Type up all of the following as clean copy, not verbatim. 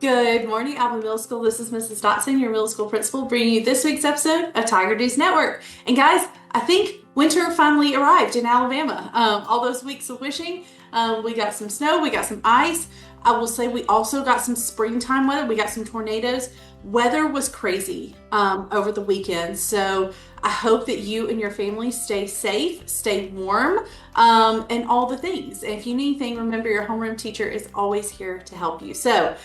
Good morning, Alvin Middle School. This is Mrs. Dotson, your middle school principal, bringing you this week's episode of Tiger News Network. And guys, I think winter finally arrived in Alabama. All those weeks of wishing, we got some snow, we got some ice. I will say we also got some springtime weather. We got some tornadoes. Weather was crazy over the weekend. So I hope that you and your family stay safe, stay warm, and all the things. And if you need anything, remember your homeroom teacher is always here to help you. So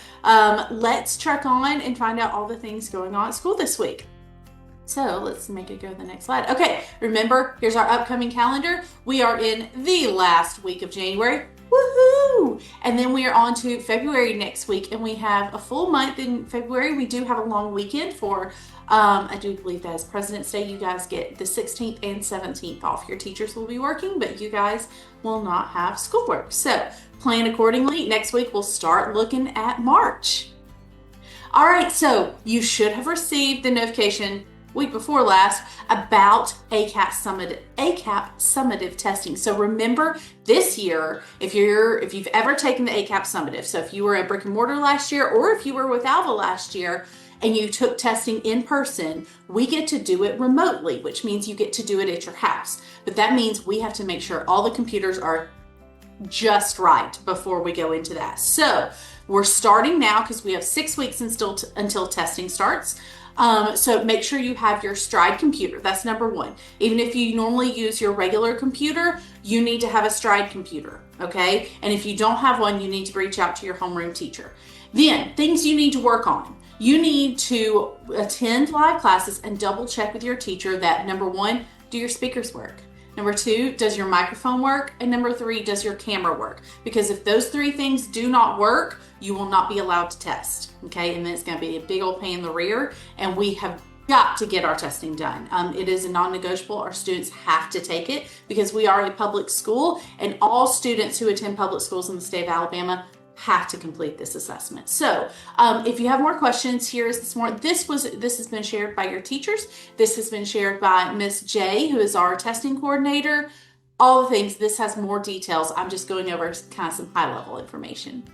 let's trek on and find out all the things going on at school this week. So let's make it go to the next slide. Okay, remember, here's our upcoming calendar. We are in the last week of January. Woohoo! And then we are on to February next week, and we have a full month in February. We do have a long weekend for, I do believe that is President's Day. You guys get the 16th and 17th off. Your teachers will be working, but you guys will not have schoolwork. So plan accordingly. Next week, we'll start looking at March. All right, so you should have received the notification week before last about ACAP summative testing. So remember this year, if you've ever taken the ACAP summative, so if you were at brick and mortar last year, or if you were with Alva last year and you took testing in person, we get to do it remotely, which means you get to do it at your house. But that means we have to make sure all the computers are just right before we go into that. So we're starting now because we have 6 weeks until testing starts. So make sure you have your Stride computer. That's number one. Even if you normally use your regular computer, you need to have a Stride computer, okay? And if you don't have one, you need to reach out to your homeroom teacher. Then, things you need to work on. You need to attend live classes and double check with your teacher that, number one, do your speakers work? Number two, does your microphone work? And number three, does your camera work? Because if those three things do not work, you will not be allowed to test, okay? And then it's gonna be a big old pain in the rear, and we have got to get our testing done. It is a non-negotiable. Our students have to take it because we are a public school, and all students who attend public schools in the state of Alabama have to complete this assessment. So if you have more questions, here is this morning. This has been shared by your teachers. This has been shared by Miss J, who is our testing coordinator. All the things. This has more details. I'm just going over kind of some high-level information.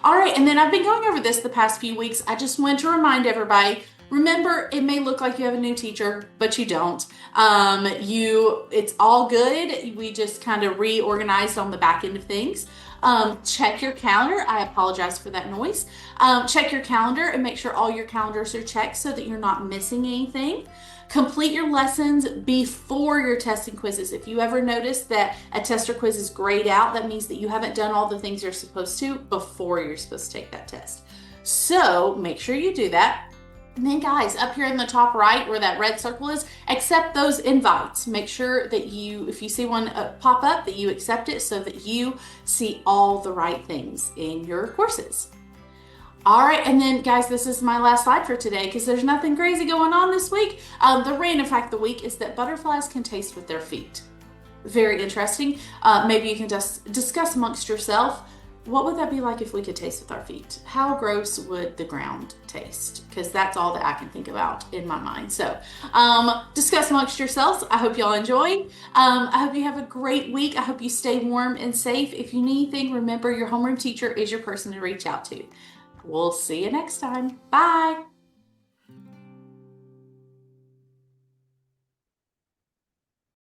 All right, and then I've been going over this the past few weeks. I just want to remind everybody, remember, it may look like you have a new teacher, but you don't. It's all good. We just kind of reorganized on the back end of things. Check your calendar. I apologize for that noise. Check your calendar and make sure all your calendars are checked so that you're not missing anything. Complete your lessons before your testing quizzes. If you ever notice that a test or quiz is grayed out, that means that you haven't done all the things you're supposed to before you're supposed to take that test. So make sure you do that. And then guys, up here in the top right where that red circle is, accept those invites. Make sure that if you see one pop up, that you accept it so that you see all the right things in your courses. All right, and then guys, this is my last slide for today because there's nothing crazy going on this week. The random fact of the week is that butterflies can taste with their feet. Very interesting. Maybe you can just discuss amongst yourself, what would that be like if we could taste with our feet? How gross would the ground taste? Because that's all that I can think about in my mind. So discuss amongst yourselves. I hope y'all enjoy. I hope you have a great week. I hope you stay warm and safe. If you need anything, remember your homeroom teacher is your person to reach out to. We'll see you next time. Bye.